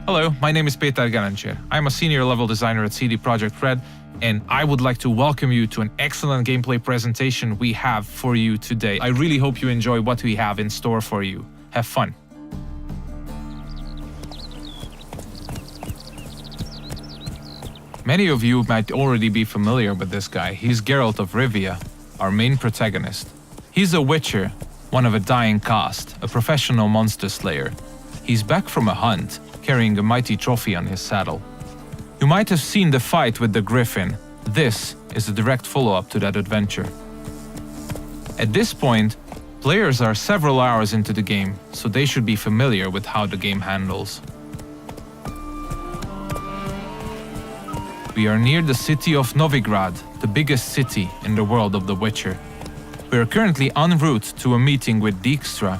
Hello, my name is Peter Garancher. I'm a senior level designer at CD Projekt Red, and I would like to welcome you to an excellent gameplay presentation we have for you today. I really hope you enjoy what we have in store for you. Have fun. Many of you might already be familiar with this guy. He's Geralt of Rivia, our main protagonist. He's a witcher, one of a dying caste, a professional monster slayer. He's back from a hunt, carrying a mighty trophy on his saddle. You might have seen the fight with the griffin. This is a direct follow-up to that adventure. At this point, players are several hours into the game, so they should be familiar with how the game handles. We are near the city of Novigrad, the biggest city in the world of The Witcher. We are currently en route to a meeting with Dijkstra.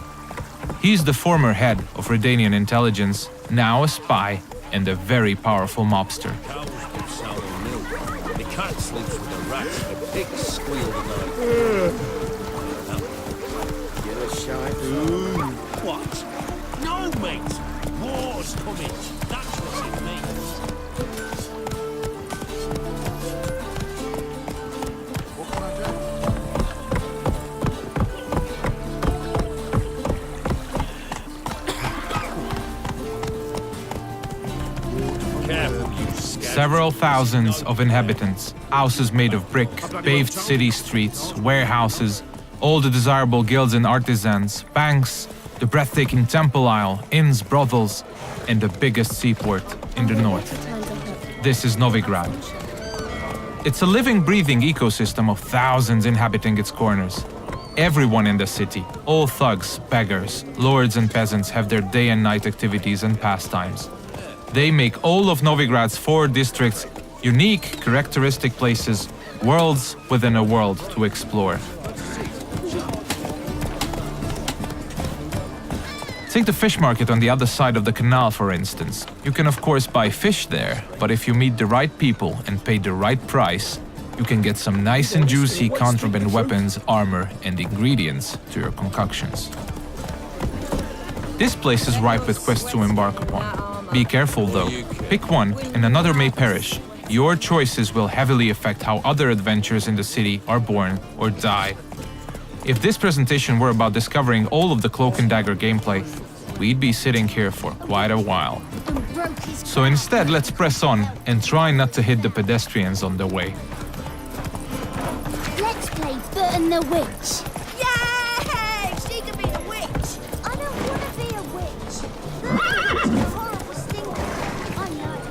He's the former head of Redanian intelligence, now a spy and a very powerful mobster. Cows give sour milk. The cat sleeps with the rats. The pigs squeal the night. Get a shot. What? No, mate. War's coming. That's what it means. Several thousands of inhabitants, houses made of brick, paved city streets, warehouses, all the desirable guilds and artisans, banks, the breathtaking temple isle, inns, brothels, and the biggest seaport in the north. This is Novigrad. It's a living, breathing ecosystem of thousands inhabiting its corners. Everyone in the city, all thugs, beggars, lords and peasants have their day and night activities and pastimes. They make all of Novigrad's 4 districts unique, characteristic places, worlds within a world to explore. Take the fish market on the other side of the canal, for instance. You can of course buy fish there, but if you meet the right people and pay the right price, you can get some nice and juicy contraband weapons, armor, and ingredients to your concoctions. This place is ripe with quests to embark upon. Be careful though, pick one and another may perish. Your choices will heavily affect how other adventures in the city are born or die. If this presentation were about discovering all of the Cloak and Dagger gameplay, we'd be sitting here for quite a while. So instead, let's press on and try not to hit the pedestrians on the way. Let's play Foot and the Witch. Yay! She can be a witch. I don't want to be a witch. Horrible stinker. I know.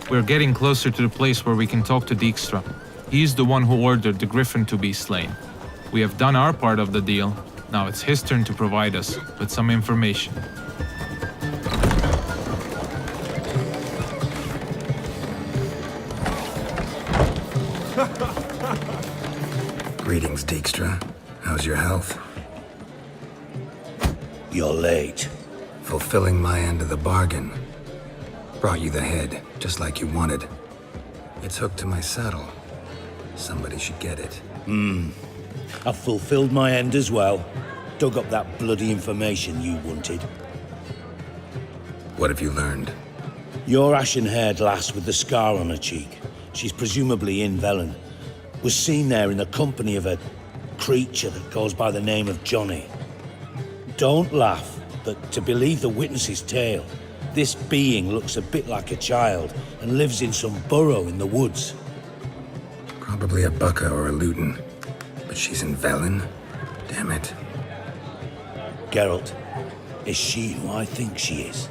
We're getting closer to the place where we can talk to Dijkstra. He's the one who ordered the griffin to be slain. We have done our part of the deal. Now it's his turn to provide us with some information. Greetings, Dijkstra. How's your health? You're late. Fulfilling my end of the bargain. Brought you the head, just like you wanted. It's hooked to my saddle. Somebody should get it. I've fulfilled my end as well. Dug up that bloody information you wanted. What have you learned? Your ashen-haired lass with the scar on her cheek, she's presumably in Velen, was seen there in the company of a creature that goes by the name of Johnny. Don't laugh, but to believe the witness's tale, this being looks a bit like a child and lives in some burrow in the woods. Probably a Bucca or a Luton. But she's in Velen? Damn it. Geralt, is she who I think she is?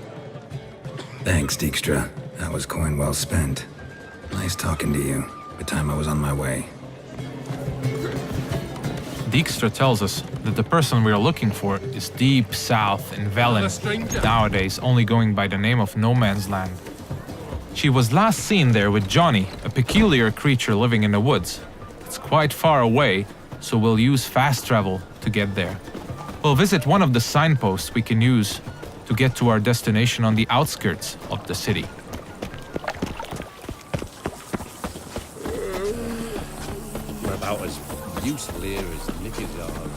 Thanks, Dijkstra. That was coin well spent. Nice talking to you. The time I was on my way. Dijkstra tells us that the person we are looking for is deep south in Velen, nowadays only going by the name of No Man's Land. She was last seen there with Johnny, a peculiar creature living in the woods. It's quite far away, so we'll use fast travel to get there. We'll visit one of the signposts we can use to get to our destination on the outskirts of the city. We're about as useful here as knickers are.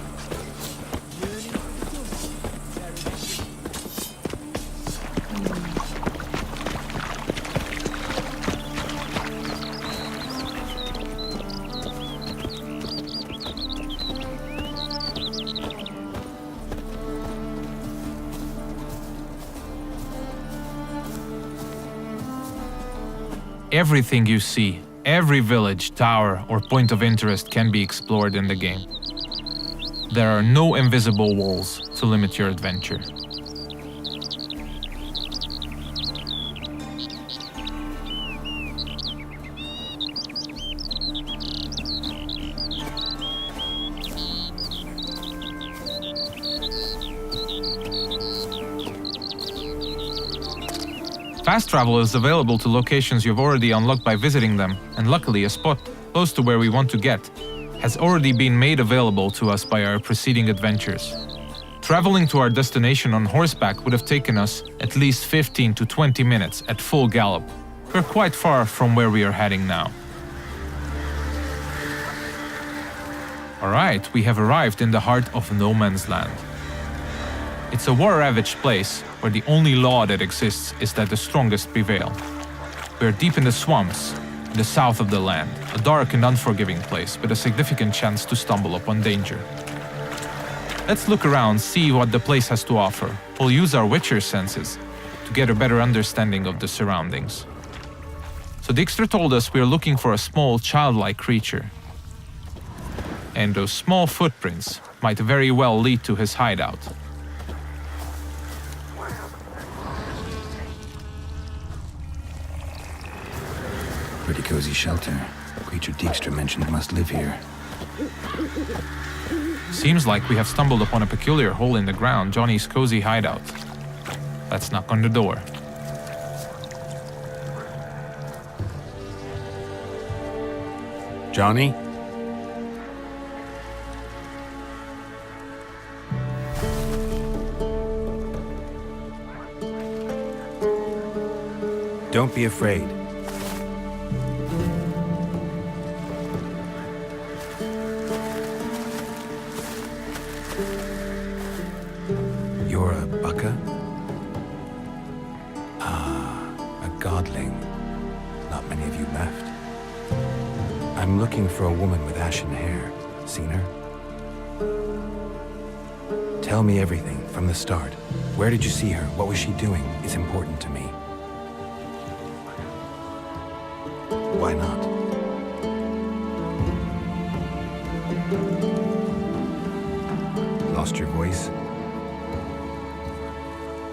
Everything you see, every village, tower, or point of interest can be explored in the game. There are no invisible walls to limit your adventure. Fast travel is available to locations you've already unlocked by visiting them, and luckily a spot close to where we want to get has already been made available to us by our preceding adventures. Traveling to our destination on horseback would have taken us at least 15 to 20 minutes at full gallop. We're quite far from where we are heading now. Alright, we have arrived in the heart of no man's land. It's a war-ravaged place where the only law that exists is that the strongest prevail. We are deep in the swamps, in the south of the land, a dark and unforgiving place with a significant chance to stumble upon danger. Let's look around, see what the place has to offer. We'll use our Witcher senses to get a better understanding of the surroundings. So Dijkstra told us we are looking for a small, childlike creature. And those small footprints might very well lead to his hideout. Pretty cozy shelter. The creature Dijkstra mentioned must live here. Seems like we have stumbled upon a peculiar hole in the ground, Johnny's cozy hideout. Let's knock on the door. Johnny? Don't be afraid. You're a bucka? A godling. Not many of you left. I'm looking for a woman with ashen hair. Seen her? Tell me everything from the start. Where did you see her? What was she doing? It's important to me. Why not? Lost your voice?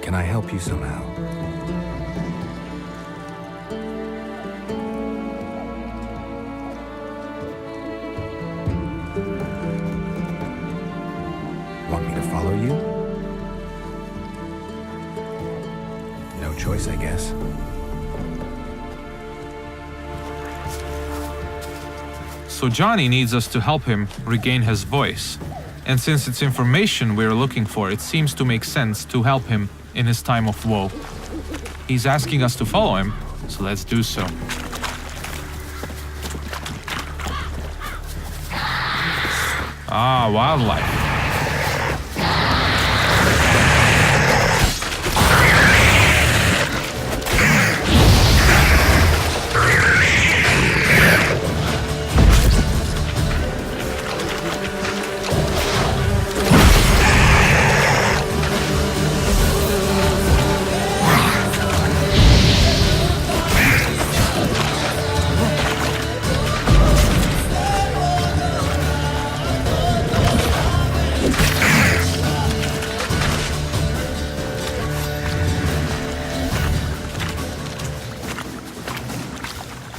Can I help you somehow? Want me to follow you? No choice, I guess. So Johnny needs us to help him regain his voice. And since it's information we're looking for, it seems to make sense to help him in his time of woe. He's asking us to follow him, so let's do so. Ah, wildlife.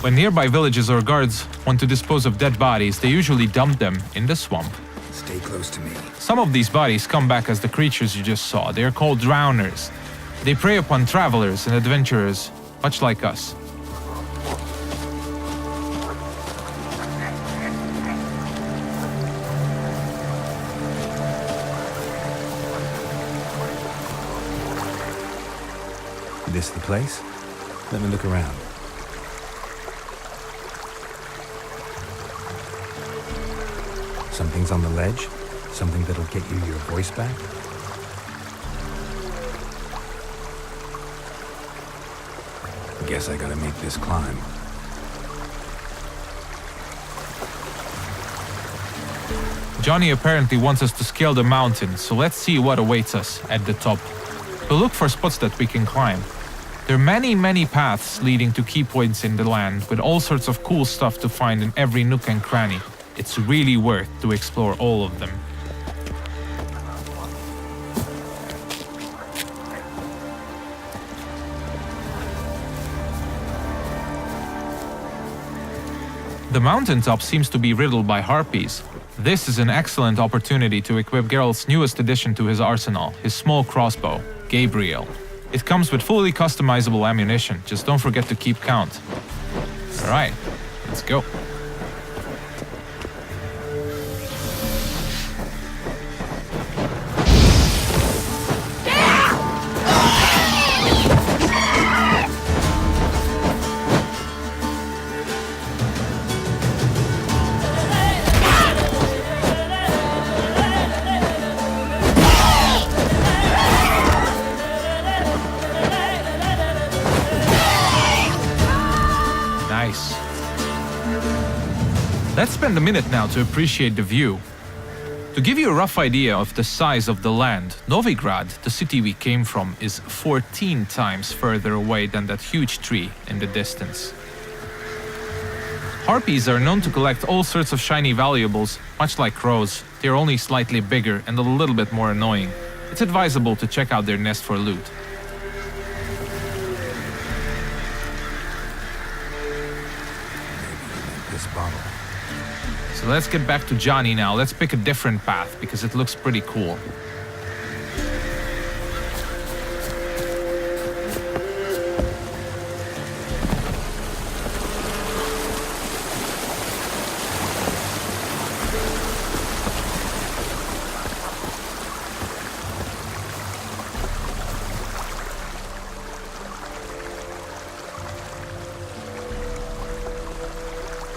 When nearby villages or guards want to dispose of dead bodies, they usually dump them in the swamp. Stay close to me. Some of these bodies come back as the creatures you just saw. They are called drowners. They prey upon travelers and adventurers, much like us. This the place? Let me look around. Something's on the ledge? Something that'll get you your voice back? Guess I gotta make this climb. Johnny apparently wants us to scale the mountain, so let's see what awaits us at the top. We'll look for spots that we can climb. There are many paths leading to key points in the land, with all sorts of cool stuff to find in every nook and cranny. It's really worth to explore all of them. The mountaintop seems to be riddled by harpies. This is an excellent opportunity to equip Geralt's newest addition to his arsenal, his small crossbow, Gabriel. It comes with fully customizable ammunition, just don't forget to keep count. Alright, let's go. Nice. Let's spend a minute now to appreciate the view. To give you a rough idea of the size of the land, Novigrad, the city we came from, is 14 times further away than that huge tree in the distance. Harpies are known to collect all sorts of shiny valuables, much like crows. They're only slightly bigger and a little bit more annoying. It's advisable to check out their nest for loot. This bottle. So let's get back to Johnny now. Let's pick a different path because it looks pretty cool.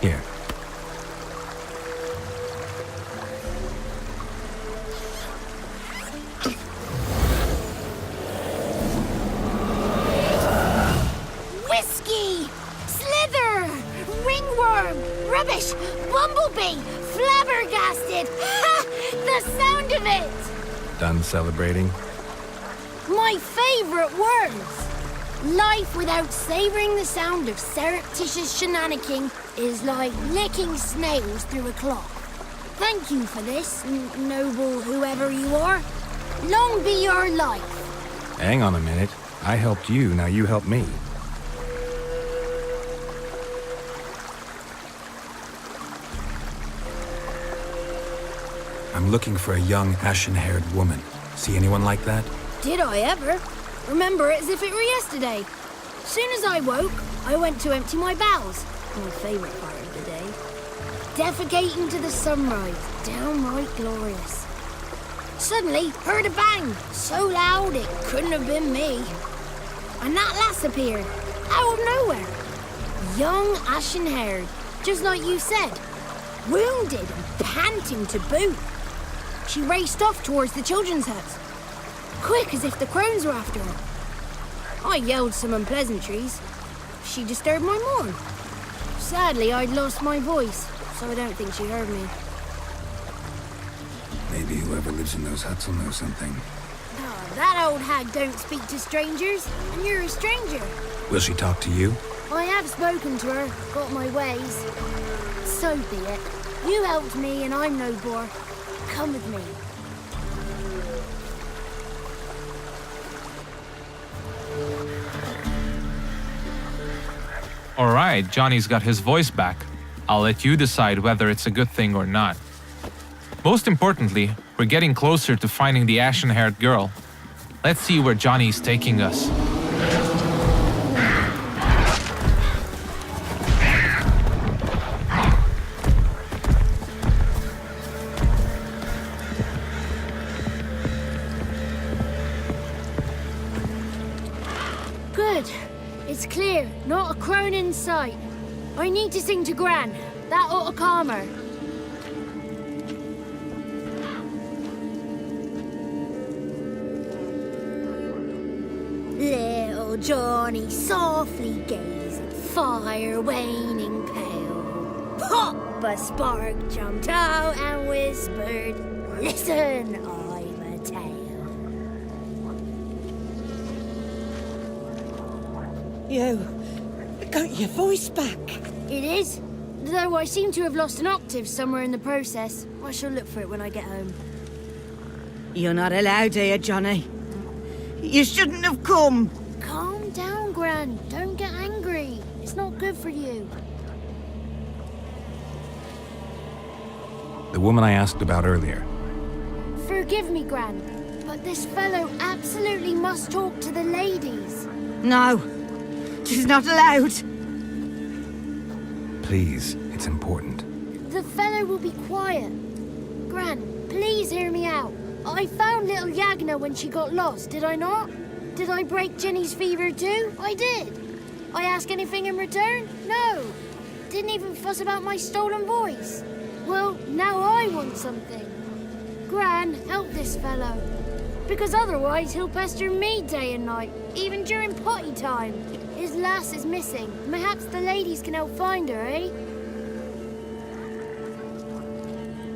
Here. Whiskey! Slither! Ringworm! Rubbish! Bumblebee! Flabbergasted! Ha! The sound of it! Done celebrating? My favorite words! Life without savoring the sound of surreptitious shenanigans is like licking snails through a cloth. Thank you for this, noble whoever you are. Long be your life. Hang on a minute. I helped you, now you help me. I'm looking for a young, ashen-haired woman. See anyone like that? Did I ever? Remember it as if it were yesterday. Soon as I woke, I went to empty my bowels. My favorite part of the day. Defecating to the sunrise. Downright glorious. Suddenly, heard a bang. So loud it couldn't have been me. And that lass appeared. Out of nowhere. Young, ashen-haired. Just like you said. Wounded and panting to boot. She raced off towards the children's hut. Quick as if the crones were after her. I yelled some unpleasantries. She disturbed my morn. Sadly, I'd lost my voice, so I don't think she heard me. Maybe whoever lives in those huts will know something. Oh, that old hag don't speak to strangers, and you're a stranger. Will she talk to you? I have spoken to her, got my ways. So be it. You helped me, and I'm no bore. Come with me. Alright, Johnny's got his voice back. I'll let you decide whether it's a good thing or not. Most importantly, we're getting closer to finding the ashen-haired girl. Let's see where Johnny's taking us. Good. It's clear. Not a crone in sight. I need to sing to Gran. That ought to calm her. Little Johnny softly gazed at fire waning pale. Pop! A spark jumped out and whispered, "Listen, I've a tale." You got your voice back. It is. Though I seem to have lost an octave somewhere in the process. I shall look for it when I get home. You're not allowed here, Johnny. You shouldn't have come. Calm down, Gran. Don't get angry. It's not good for you. The woman I asked about earlier. Forgive me, Gran, but this fellow absolutely must talk to the ladies. No, she's not allowed. Please, it's important. The fellow will be quiet. Gran, please hear me out. I found little Yagna when she got lost, did I not? Did I break Jenny's fever too? I did. I ask anything in return? No. Didn't even fuss about my stolen voice. Well, now I want something. Gran, help this fellow. Because otherwise he'll pester me day and night, even during potty time. His lass is missing. Perhaps the ladies can help find her, eh?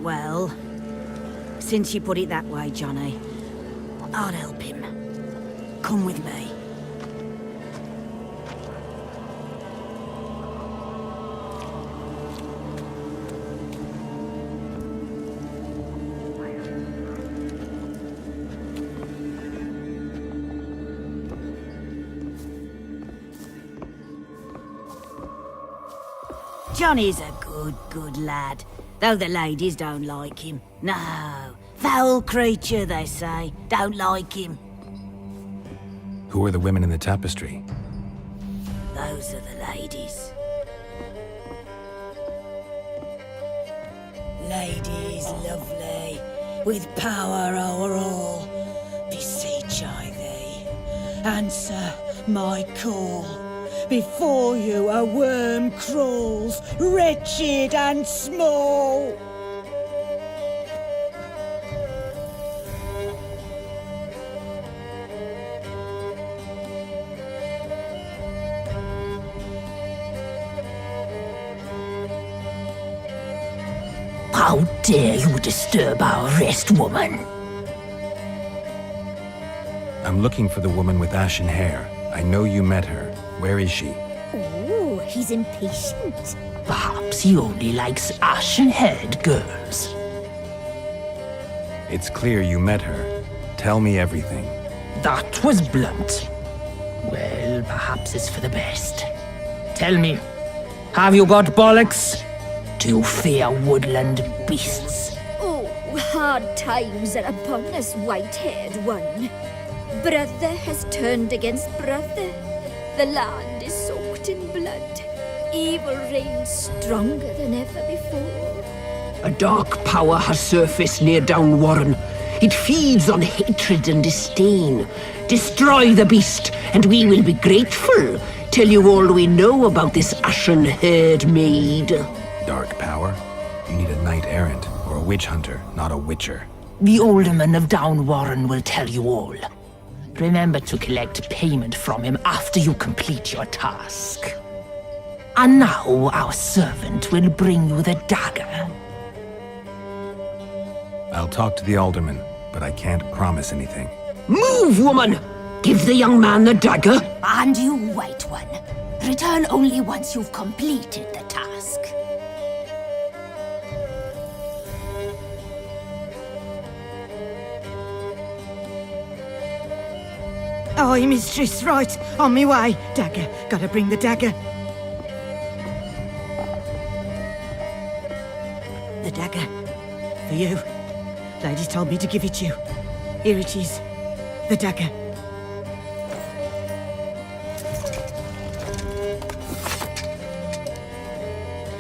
Well, since you put it that way, Johnny, I'll help him. Come with me. Johnny's a good lad, though the ladies don't like him. No, foul creature, they say. Don't like him. Who are the women in the tapestry? Those are the ladies. Ladies lovely, with power o'er all, beseech I thee, answer my call. Before you a worm crawls, wretched and small. How dare you disturb our rest, woman? I'm looking for the woman with ashen hair. I know you met her. Where is she? Oh, he's impatient. Perhaps he only likes ashen-haired girls. It's clear you met her. Tell me everything. That was blunt. Well, perhaps it's for the best. Tell me, have you got bollocks? Do you fear woodland beasts? Oh, hard times are upon us, white-haired one. Brother has turned against brother. The land is soaked in blood. Evil reigns stronger than ever before. A dark power has surfaced near Down Warren. It feeds on hatred and disdain. Destroy the beast, and we will be grateful. Tell you all we know about this ashen-haired maid. Dark power? You need a knight-errant or a witch hunter, not a witcher. The alderman of Down Warren will tell you all. Remember to collect payment from him after you complete your task. And now our servant will bring you the dagger. I'll talk to the alderman, but I can't promise anything. Move, woman! Give the young man the dagger. And you, white one, return only once you've completed the task. Aye, mistress, right. On me way. Dagger. Gotta bring the dagger. The dagger. For you. Ladies told me to give it you. Here it is. The dagger.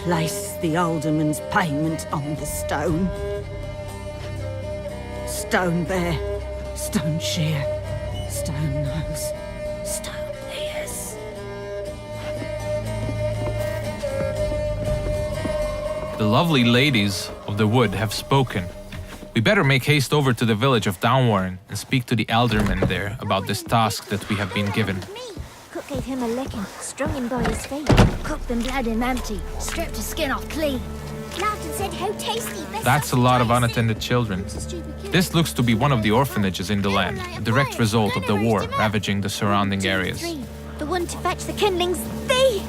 Place the alderman's payment on the stone. Stone there. Stone shear. Stone nose, stone ears. The lovely ladies of the wood have spoken. We better make haste over to the village of Downwarren and speak to the alderman there about this task that we have been given. Cook gave him a licking, strung him by his feet, cooked and bled him empty, stripped his skin off clean. Laughed and said how tasty. That's a lot of unattended children. This looks to be one of the orphanages in the land, a direct result of the war ravaging the surrounding areas. The one to fetch the kindlings. They...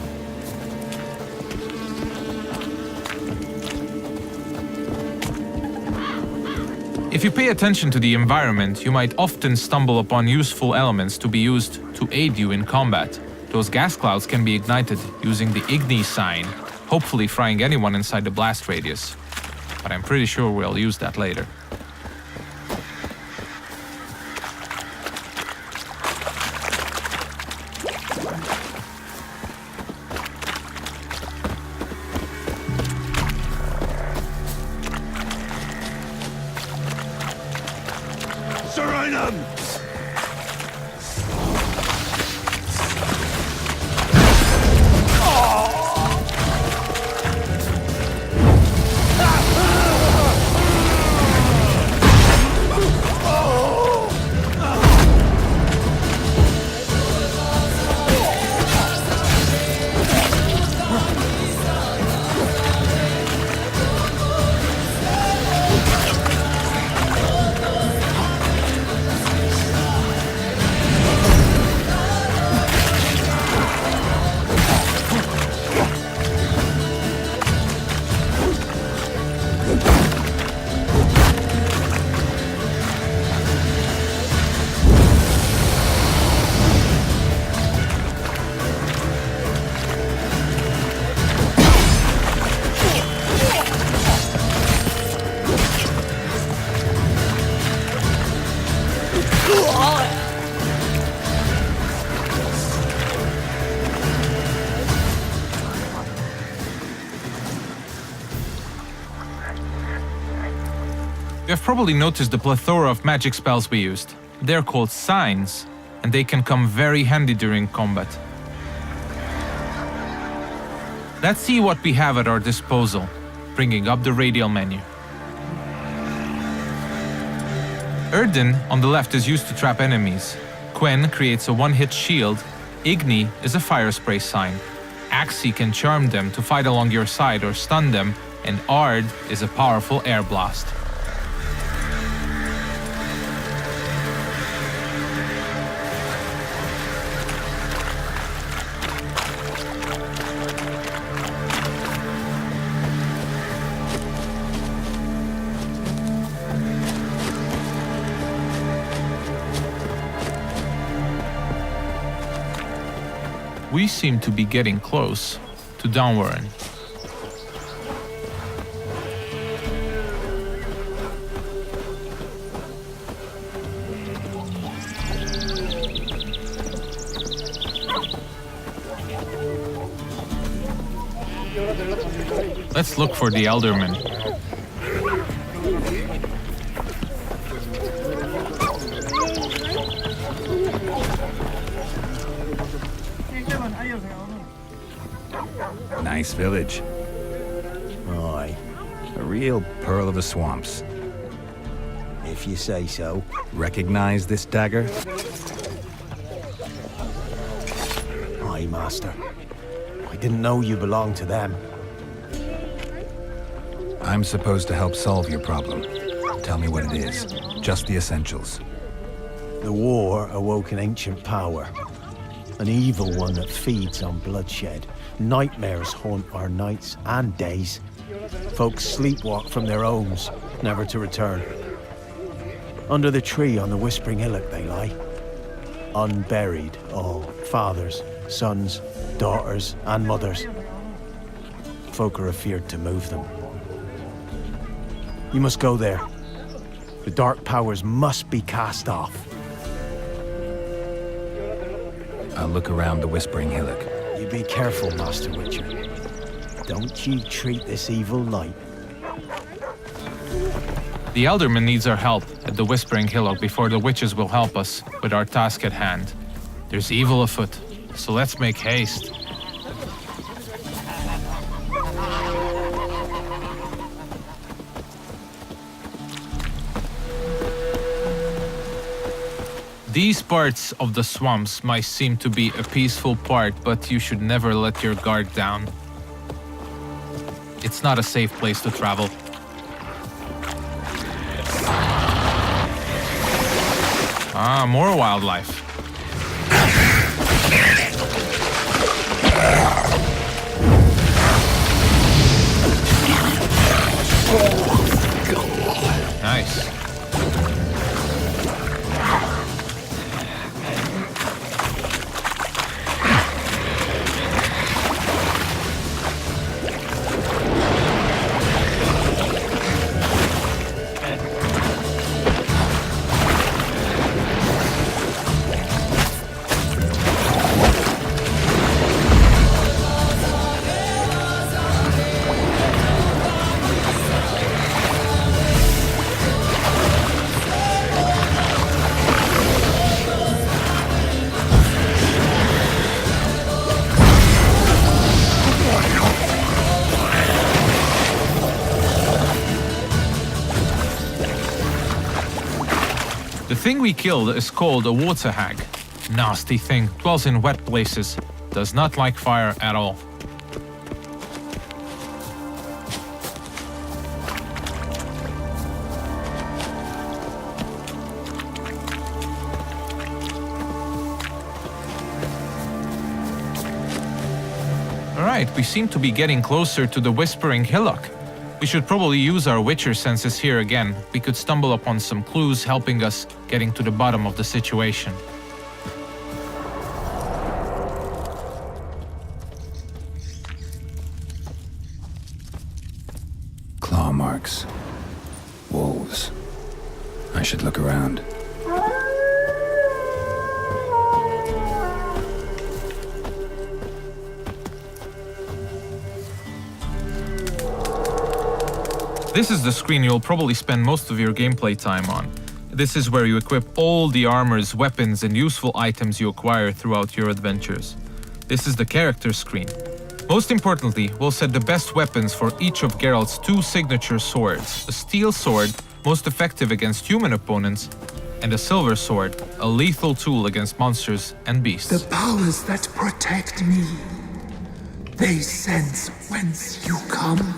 If you pay attention to the environment, you might often stumble upon useful elements to be used to aid you in combat. Those gas clouds can be ignited using the Igni sign, hopefully frying anyone inside the blast radius. But I'm pretty sure we'll use that later. You have probably noticed the plethora of magic spells we used. They're called signs, and they can come very handy during combat. Let's see what we have at our disposal, bringing up the radial menu. Erdin on the left is used to trap enemies. Quen creates a one-hit shield. Igni is a fire spray sign. Axi can charm them to fight along your side or stun them, and Ard is a powerful air blast. We seem to be getting close to Downwarren. Let's look for the Elderman. Nice village. Aye, A real pearl of the swamps. if you say so. Recognize this dagger? Aye, Master. I didn't know you belonged to them. I'm supposed to help solve your problem. Tell me what it is. Just the essentials. The war awoke an ancient power. An evil one that feeds on bloodshed. Nightmares haunt our nights and days. Folks sleepwalk from their homes, never to return. Under the tree on the Whispering Hillock they lie. Unburied, all. Fathers, sons, daughters, and mothers. Folk are afeard to move them. You must go there. The dark powers must be cast off. I'll look around the Whispering Hillock. You be careful, Master Witcher. Don't you treat this evil light. The Elderman needs our help at the Whispering Hillock before the witches will help us with our task at hand. There's evil afoot, so let's make haste. These parts of the swamps might seem to be a peaceful part, but you should never let your guard down. It's not a safe place to travel. Ah, more wildlife. Nice. The thing we killed is called a water hag. Nasty thing, dwells in wet places, does not like fire at all. Alright, we seem to be getting closer to the Whispering Hillock. We should probably use our Witcher senses here again. We could stumble upon some clues helping us getting to the bottom of the situation. Claw marks. Wolves. I should look around. This is the screen you'll probably spend most of your gameplay time on. This is where you equip all the armors, weapons, and useful items you acquire throughout your adventures. This is the character screen. Most importantly, we'll set the best weapons for each of Geralt's 2 signature swords. A steel sword, most effective against human opponents, and a silver sword, a lethal tool against monsters and beasts. The powers that protect me, they sense whence you come.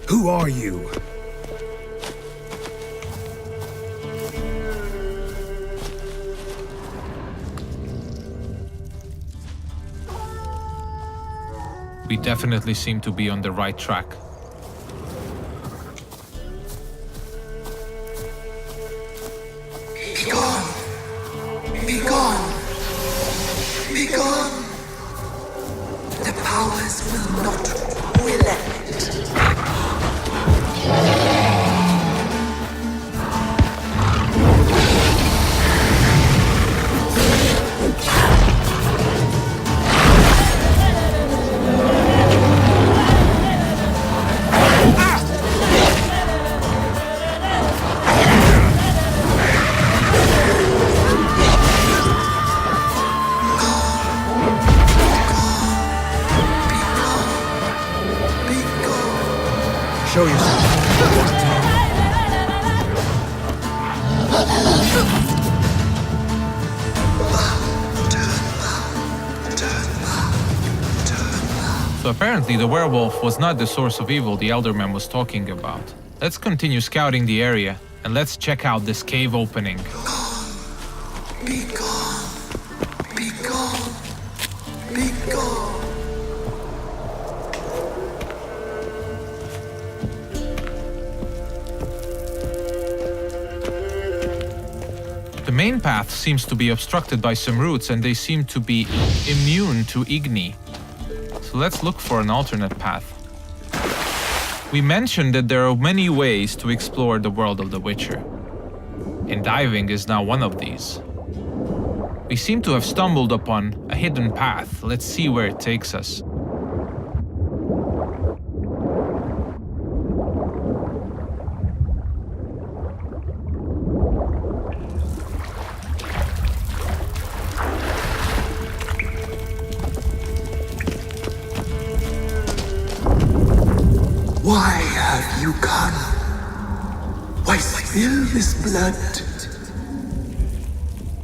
Who are you? We definitely seem to be on the right track. Be gone! Be gone! Be gone! The powers will not relent. Show yourself. So apparently the werewolf was not the source of evil the Elderman was talking about. Let's continue scouting the area, and let's check out this cave opening. Be gone! Be gone! Be gone! The main path seems to be obstructed by some roots, and they seem to be immune to Igni. So let's look for an alternate path. We mentioned that there are many ways to explore the world of The Witcher, and diving is now one of these. We seem to have stumbled upon a hidden path. Let's see where it takes us. Why have you come? Why spill this blood?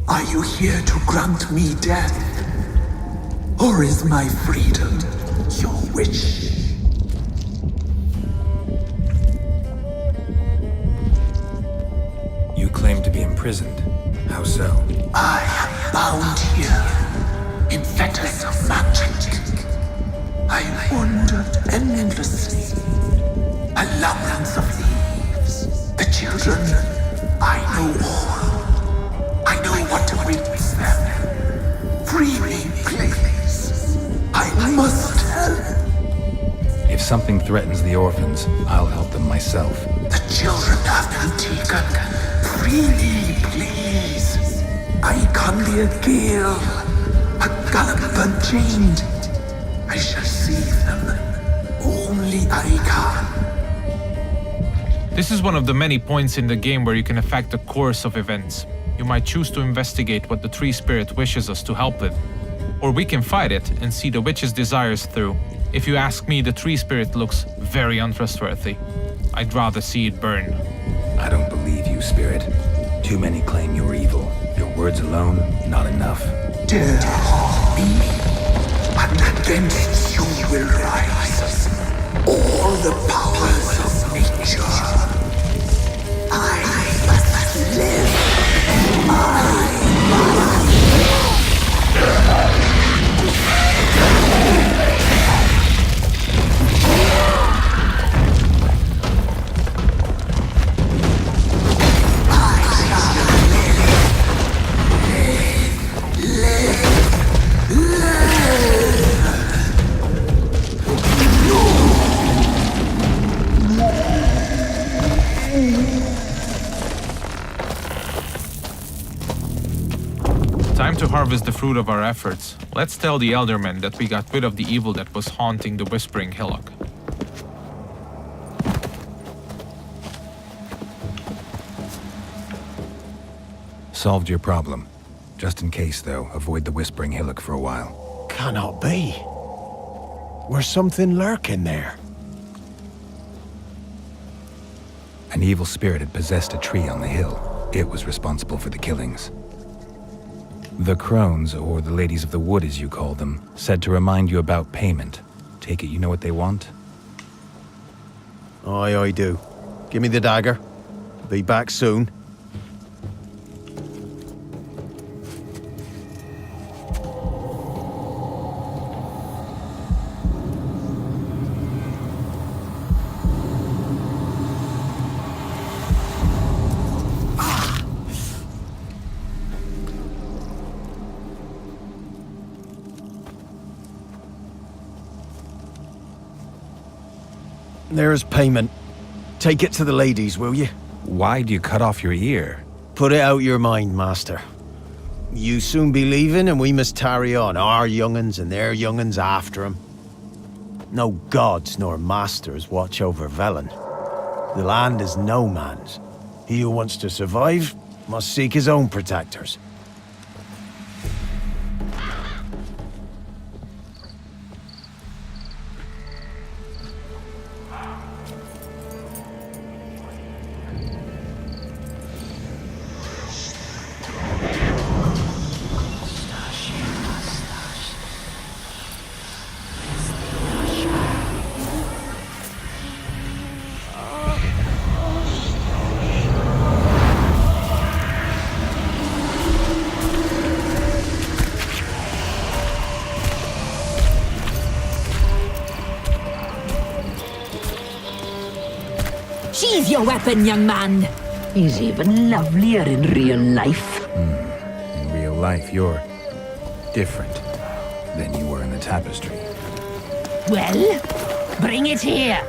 Are you here to grant me death? Or is my freedom your wish? You claim to be imprisoned. How so? I am bound here in fetters of magic. I wandered endlessly, a labyrinth of leaves. The children, I know all. I know what awaits them. Free me, please. I must help. If something threatens the orphans, I'll help them myself. The children have been taken. Free me, please. I can be a gale, a gallop unchained. I shall save them. Only I can. This is one of the many points in the game where you can affect the course of events. You might choose to investigate what the tree spirit wishes us to help with. Or we can fight it and see the witch's desires through. If you ask me, the tree spirit looks very untrustworthy. I'd rather see it burn. I don't believe you, Spirit. Too many claim you're evil. Your words alone, not enough. Dare harm me, and against you will rise all the powers of nature. I must live. Time to harvest the fruit of our efforts. Let's tell the Eldermen that we got rid of the evil that was haunting the Whispering Hillock. Solved your problem. Just in case, though, avoid the Whispering Hillock for a while. Cannot be. Where's something lurking there? An evil spirit had possessed a tree on the hill. It was responsible for the killings. The crones, or the ladies of the wood as you call them, said to remind you about payment. Take it you know what they want? Aye, I do. Give me the dagger. Be back soon. There's payment. Take it to the ladies, will you? Why'd you cut off your ear? Put it out your mind, master. You soon be leaving and we must tarry on, our young'uns and their young'uns after 'em. No gods nor masters watch over Velen. The land is no man's. He who wants to survive must seek his own protectors. Sheathe your weapon, young man. He's even lovelier in real life. In real life, you're different than you were in the tapestry. Well, bring it here.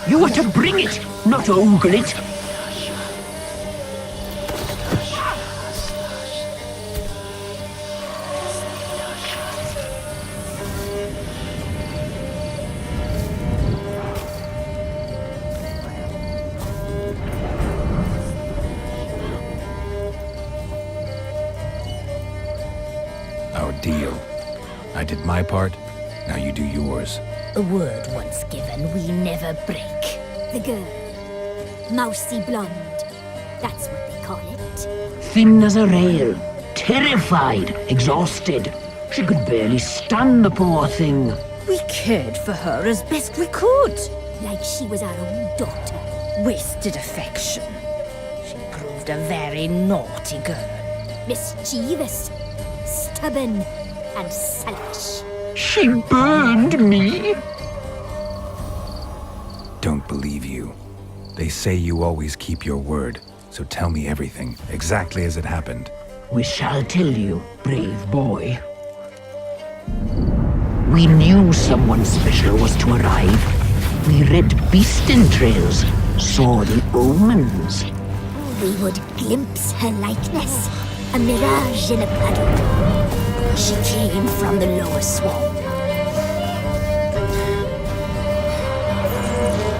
You are to bring it, not ogle it. Our deal. I did my part, now you do yours. A word once given, we never break. The girl. Mousy blonde. That's what they call it. Thin as a rail, terrified, exhausted. She could barely stand, the poor thing. We cared for her as best we could. Like she was our own daughter. Wasted affection. She proved a very naughty girl. Mischievous, stubborn, and selfish. She burned me. Don't believe you. They say you always keep your word, so tell me everything, exactly as it happened. We shall tell you, brave boy. We knew someone special was to arrive. We read beast entrails, saw the omens. We would glimpse her likeness, a mirage in a puddle. She came from the lower swamp.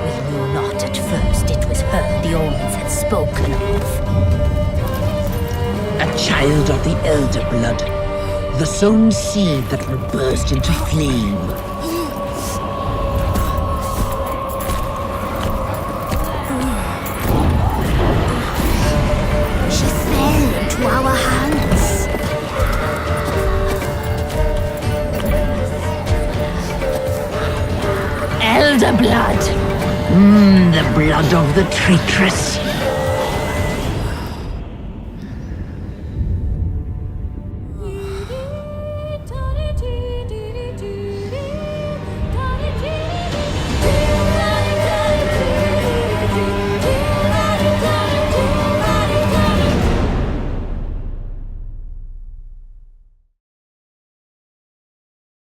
We knew not at first it was her the omens had spoken of. A child of the elder blood, the sown seed that will burst into flame. She fell into our hands. Elder blood! The blood of the traitress.